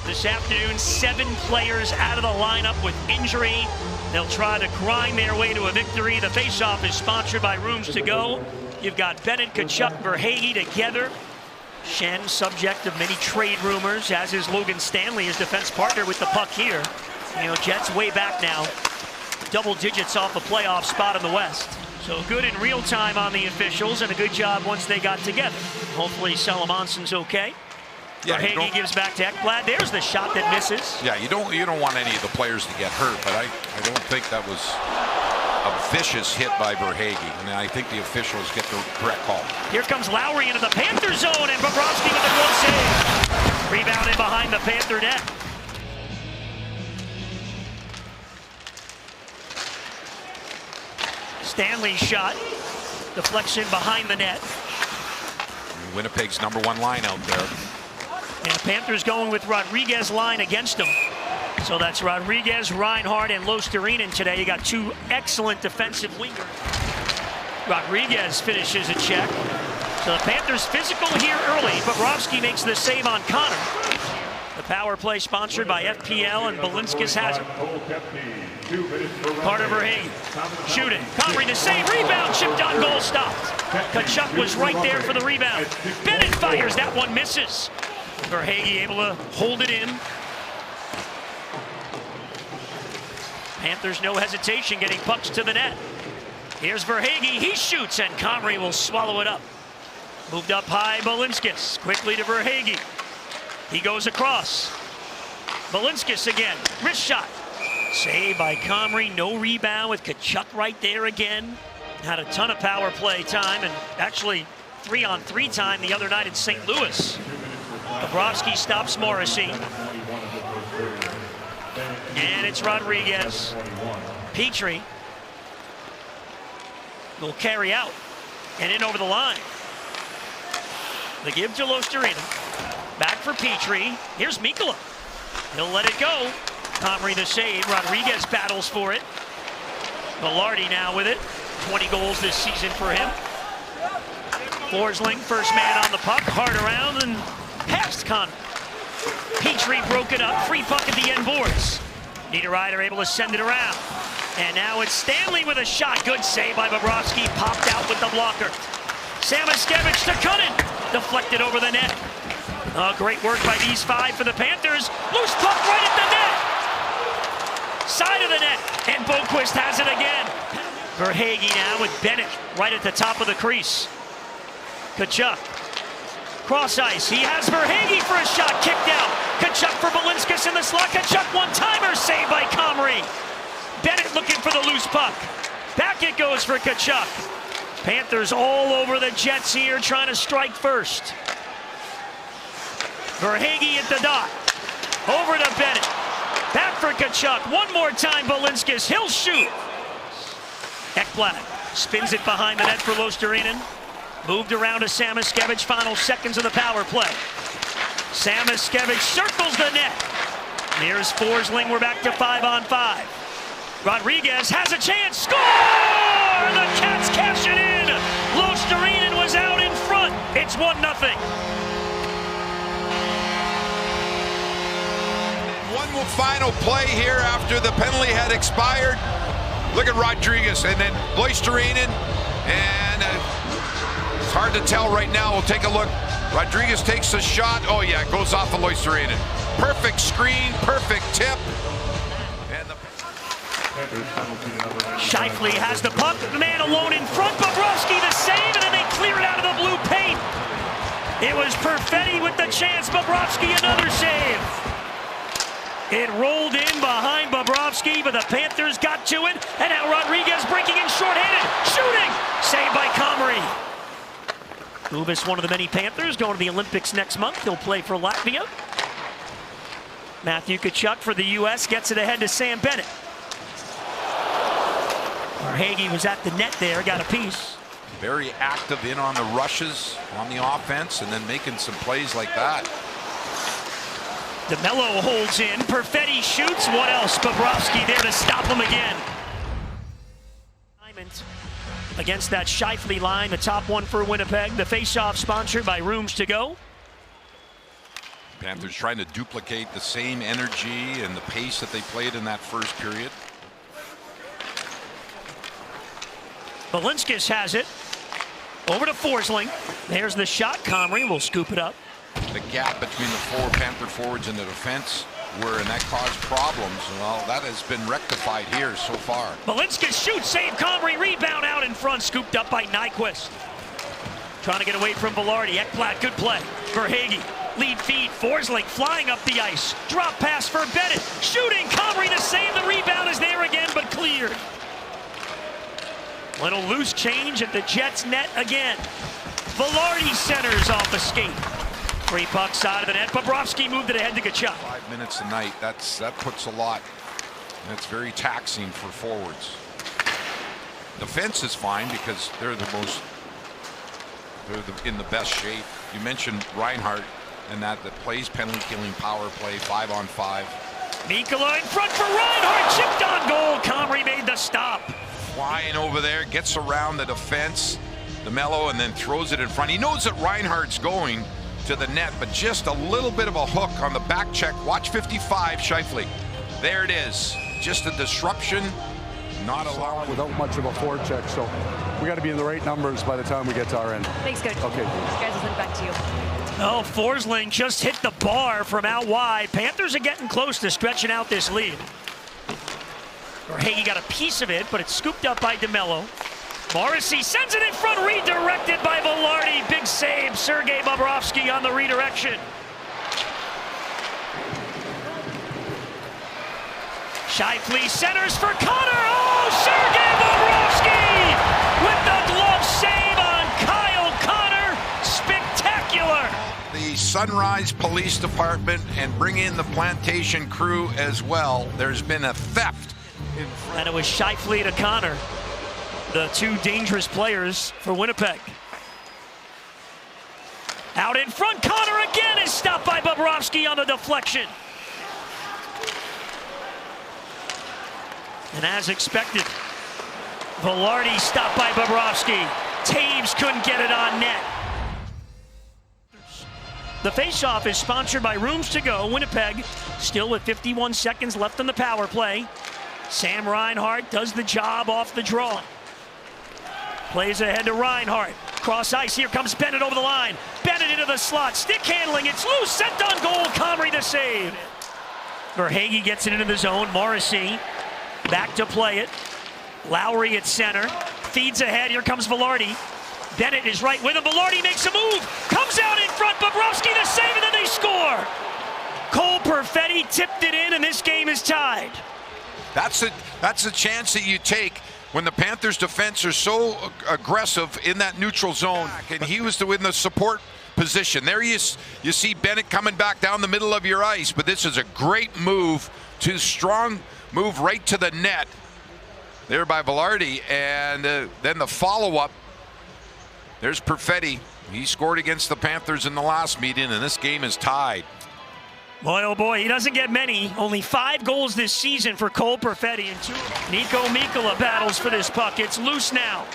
This afternoon, 7 players out of the lineup with injury. They'll try to grind their way to a victory. The faceoff is sponsored by Rooms to Go. You've got Bennett, Tkachuk, Verhaeghe together. Schenn, subject of many trade rumors, as is Logan Stanley, his defense partner with the puck here. You know, Jets way back now, double digits off a playoff spot in the West. So good in real time on the officials, and a good job once they got together. Hopefully Salomonson's okay. Yeah, Verhaeghe gives back to Ekblad. There's the shot that misses. Yeah, you don't want any of the players to get hurt, but I don't think that was a vicious hit by Verhaeghe, and I think the officials get the correct call. Here comes Lowry into the Panther zone, and Bobrovsky with a glove save. Rebounded behind the Panther net. Stanley's shot, deflection behind the net. Winnipeg's #1 line out there. And the Panthers going with Rodriguez line against them. So that's Rodriguez, Reinhart, and Losterinen today. You got 2 excellent defensive wingers. Rodriguez finishes a check. So the Panthers physical here early. Bobrovsky makes the save on Connor. The power play sponsored by FPL, and Balinskis has it. Carter Verhaeghe shooting. Comrie to save. Rebound. Chipped on goal. Stopped. Tkachuk was right there for the rebound. Bennett fires. That one misses. Verhaeghe able to hold it in. Panthers no hesitation getting pucks to the net. Here's Verhaeghe. He shoots, and Comrie will swallow it up. Moved up high. Balinskis quickly to Verhaeghe. He goes across. Balinskis again. Wrist shot. Saved by Comrie. No rebound with Tkachuk right there again. Had a ton of power play time, and actually 3-on-3 time the other night in St. Louis. Bobrovsky stops Morrissey. And it's Rodriguez. Petrie will carry out and in over the line. The give to Losterinen. Back for Petrie. Here's Mikkola. He'll let it go. Comrie the save. Rodriguez battles for it. Velarde now with it. 20 goals this season for him. Forsling, first man on the puck. Hard around and past Connor. Petrie broke it up. Free puck at the end boards. Niederreiter able to send it around. And now it's Stanley with a shot. Good save by Bobrovsky. Popped out with the blocker. Samoskevich to Cunnin. Deflected over the net. Great work by these 5 for the Panthers. Loose puck right at the net. Side of the net. And Boquist has it again. Verhaeghe now with Bennett right at the top of the crease. Tkachuk. Cross ice. He has Verhaeghe for a shot. Kicked out. Tkachuk for Balinskis in the slot. Tkachuk one-timer. Saved by Comrie. Bennett looking for the loose puck. Back it goes for Tkachuk. Panthers all over the Jets here, trying to strike first. Verhaeghe at the dot. Over to Bennett. Back for Tkachuk. One more time, Balinskis. He'll shoot. Ekblad spins it behind the net for Losterinen. Moved around to Samoskevich. Final seconds of the power play. Samoskevich circles the net. Here's Forsling. We're back to 5-on-5. Rodriguez has a chance. Score! The Cats cash it in. Losterinen was out in front. It's 1-0. One final play here after the penalty had expired. Look at Rodriguez and then Losterinen, and it's hard to tell right now. We'll take a look. Rodriguez takes a shot. Oh yeah, it goes off of Losterinen. Perfect screen, perfect tip. And the Scheifele has the puck. The man alone in front. Bobrovsky the save, and then they clear it out of the blue paint. It was Perfetti with the chance. Bobrovsky another save. It rolled in behind Bobrovsky, but the Panthers got to it. And now Rodriguez breaking in shorthanded. Shooting! Saved by Comrie. Ubis, one of the many Panthers, going to the Olympics next month. He'll play for Latvia. Matthew Tkachuk for the U.S. gets it ahead to Sam Bennett. Verhaeghe was at the net there, got a piece. very active in on the rushes on the offense and then making some plays like that. DeMello holds in. Perfetti shoots. What else? Bobrovsky there to stop him again. Against that Scheifele line, the top one for Winnipeg. The face-off sponsored by Rooms to Go. Panthers trying to duplicate the same energy and the pace that they played in that first period. Balinskis has it. Over to Forsling. There's the shot. Comrie will scoop it up. The gap between the four Panther forwards and the defense and that caused problems. Well, that has been rectified here so far. Balinskis shoots, save Comrie, rebound out in front, scooped up by Nyquist. Trying to get away from Velarde. Ekblad, good play. Verhaeghe, lead feed. Forsling flying up the ice. Drop pass for Bennett. Shooting, Comrie to save. The rebound is there again, but cleared. Little loose change at the Jets net again. Velarde centers off a skate. Free puck side of the net. Bobrovsky moved it ahead to Tkachuk. 5 minutes a night. That puts a lot. That's very taxing for forwards. Defense is fine because they're in the best shape. You mentioned Reinhart and that plays penalty killing power play 5-on-5. Mikkola in front for Reinhart. Chipped on goal. Comrie made the stop. Flying over there, gets around the defense, DeMello, and then throws it in front. He knows that Reinhart's going to the net, but just a little bit of a hook on the back check. Watch 55, Scheifele. There it is. Just a disruption, not allowing. Without much of a forecheck, so we got to be in the right numbers by the time we get to our end. Thanks, Coach. Okay. Guys, I'll send it back to you. Oh, Forsling just hit the bar from out wide. Panthers are getting close to stretching out this lead. Verhaeghe got a piece of it, but it's scooped up by DeMello. Morrissey sends it in front, redirected by Velarde. Big save, Sergei Bobrovsky on the redirection. Scheifele centers for Connor. Oh, Sergei Bobrovsky with the glove save on Kyle Connor. Spectacular. The Sunrise Police Department and bring in the Plantation crew as well. There's been a theft. And it was Scheifele to Connor, the two dangerous players for Winnipeg. Out in front, Connor again is stopped by Bobrovsky on the deflection. And as expected, Velarde stopped by Bobrovsky. Taves couldn't get it on net. The faceoff is sponsored by Rooms To Go. Winnipeg still with 51 seconds left on the power play. Sam Reinhart does the job off the draw. Plays ahead to Reinhart. Cross ice, here comes Bennett over the line. Bennett into the slot, stick handling, it's loose, sent on goal, Comrie the save. Verhaeghe gets it into the zone, Morrissey back to play it. Lowry at center, feeds ahead, here comes Velarde. Bennett is right with him, Velarde makes a move, comes out in front, Bobrovsky the save, and then they score. Cole Perfetti tipped it in, and this game is tied. That's a chance that you take when the Panthers defense are so aggressive in that neutral zone, and he was in the support position. There you see Bennett coming back down the middle of your ice, but this is a great move, strong move right to the net there by Velarde, and then the follow-up. There's Perfetti. He scored against the Panthers in the last meeting, and this game is tied. Boy, oh boy, he doesn't get many. Only 5 goals this season for Cole Perfetti and 2. Nico Mikkola battles for this puck. It's loose now.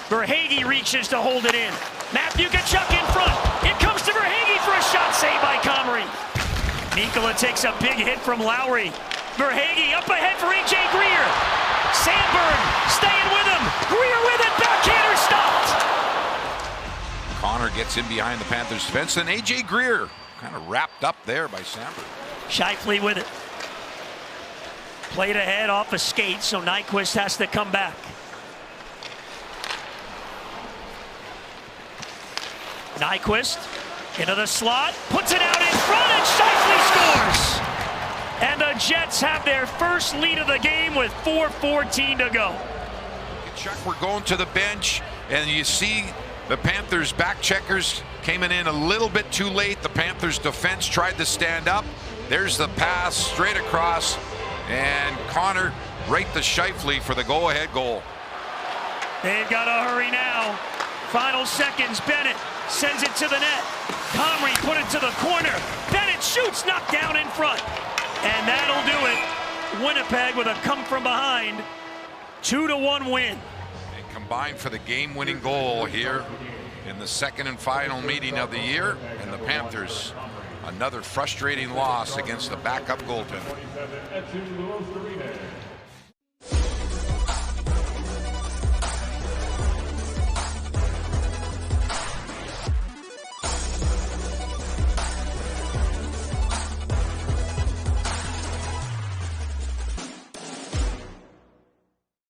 Verhaeghe reaches to hold it in. Matthew Tkachuk in front. It comes to Verhaeghe for a shot saved by Comrie. Mikkola takes a big hit from Lowry. Verhaeghe up ahead for A.J. Greer. Sandberg staying with him. Greer with it. Backhander stopped. Connor gets in behind the Panthers defense, and A.J. Greer kind of wrapped up there by Sandberg. Scheifele with it. Played ahead off a skate, so Nyquist has to come back. Nyquist into the slot, puts it out in front, and Scheifele scores! And the Jets have their first lead of the game with 4:14 to go. Tkachuk, we're going to the bench, and you see the Panthers back checkers came in a little bit too late. The Panthers defense tried to stand up. There's the pass straight across, and Connor right to Scheifele for the go-ahead goal. They've got to hurry now. Final seconds, Bennett sends it to the net. Comrie put it to the corner. Bennett shoots, knocked down in front. And that'll do it. Winnipeg with a come from behind 2-1 win. And combined for the game-winning goal here in the second and final meeting of the year, and the Panthers Another frustrating loss against the backup goaltender.